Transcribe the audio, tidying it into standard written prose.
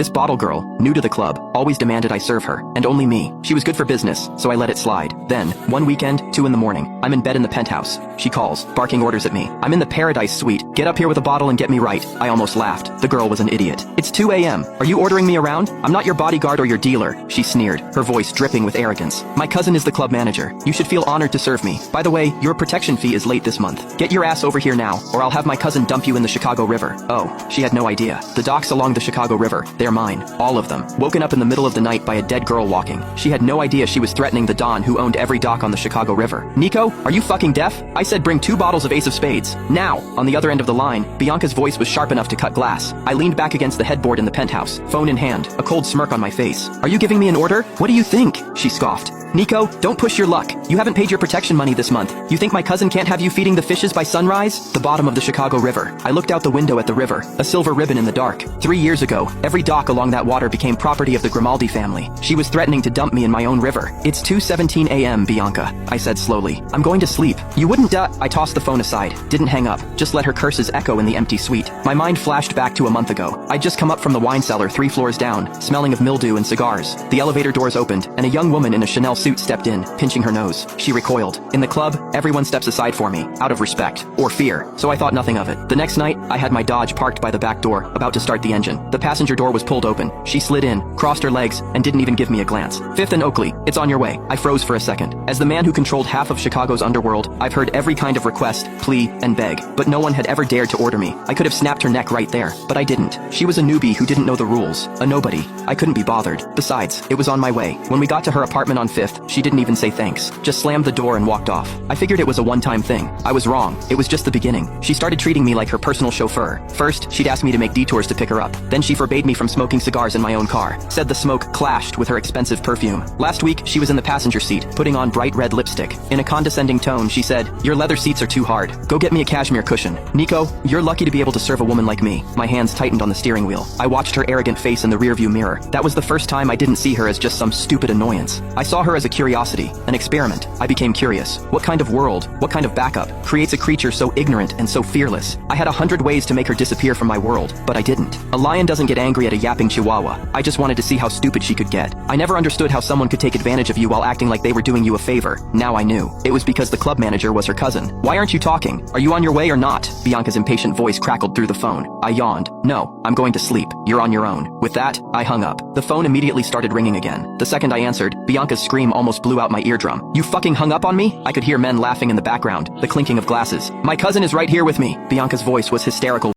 This bottle girl, new to the club, always demanded I serve her, and only me. She was good for business, so I let it slide. Then, one weekend, 2 in the morning, I'm in bed in the penthouse. She calls, barking orders at me. I'm in the Paradise Suite. Get up here with a bottle and get me right. I almost laughed. The girl was an idiot. It's 2 a.m. Are you ordering me around? I'm not your bodyguard or your dealer. She sneered, her voice dripping with arrogance. My cousin is the club manager. You should feel honored to serve me. By the way, your protection fee is late this month. Get your ass over here now, or I'll have my cousin dump you in the Chicago River. Oh, she had no idea. The docks along the Chicago River, they're mine. All of them. Woken up in the middle of the night by a dead girl walking. She had no idea she was threatening the Don who owned every dock on the Chicago River. Nico, are you fucking deaf? I said bring 2 bottles of Ace of Spades. Now! On the other end of the line, Bianca's voice was sharp enough to cut glass. I leaned back against the headboard in the penthouse, phone in hand, a cold smirk on my face. Are you giving me an order? What do you think? She scoffed. Nico, don't push your luck. You haven't paid your protection money this month. You think my cousin can't have you feeding the fishes by sunrise? The bottom of the Chicago River. I looked out the window at the river, a silver ribbon in the dark. 3 years ago, every dock along that water became property of the Grimaldi family. She was threatening to dump me in my own river. It's 2:17 a.m., Bianca, I said slowly. I'm going to sleep. You wouldn't I tossed the phone aside, didn't hang up, just let her curses echo in the empty suite. My mind flashed back to a month ago. I'd just come up from the wine cellar 3 floors down, smelling of mildew and cigars. The elevator doors opened, and a young woman in a Chanel suit stepped in, pinching her nose. She recoiled. In the club, everyone steps aside for me, out of respect, or fear, so I thought nothing of it. The next night, I had my Dodge parked by the back door, about to start the engine. The passenger door was pulled open. She slid in, crossed her legs, and didn't even give me a glance. 5th and Oakley, it's on your way. I froze for a second. As the man who controlled half of Chicago's underworld, I've heard every kind of request, plea, and beg, but no one had ever dared to order me. I could have snapped her neck right there, but I didn't. She was a newbie who didn't know the rules, a nobody. I couldn't be bothered. Besides, it was on my way. When we got to her apartment on 5th, she didn't even say thanks, just slammed the door and walked off. I figured it was a one-time thing. I was wrong. It was just the beginning. She started treating me like her personal chauffeur. First, she'd ask me to make detours to pick her up. Then she forbade me from smoking cigars in my own car. Said the smoke clashed with her expensive perfume. Last week, she was in the passenger seat, putting on bright red lipstick. In a condescending tone, she said, "Your leather seats are too hard. Go get me a cashmere cushion." Nico, you're lucky to be able to serve a woman like me. My hands tightened on the steering wheel. I watched her arrogant face in the rearview mirror. That was the first time I didn't see her as just some stupid annoyance. I saw her as a curiosity, an experiment. I became curious. What kind of world, what kind of backup, creates a creature so ignorant and so fearless? I had 100 ways to make her disappear from my world, but I didn't. A lion doesn't get angry at a yapping chihuahua. I just wanted to see how stupid she could get. I never understood how someone could take advantage of you while acting like they were doing you a favor. Now I knew. It was because the club manager was her cousin. Why aren't you talking? Are you on your way or not? Bianca's impatient voice crackled through the phone. I yawned. No, I'm going to sleep. You're on your own. With that, I hung up. The phone immediately started ringing again. The second I answered, Bianca's scream almost blew out my eardrum. You fucking hung up on me? I could hear men laughing in the background, the clinking of glasses. My cousin is right here with me. Bianca's voice was hysterical.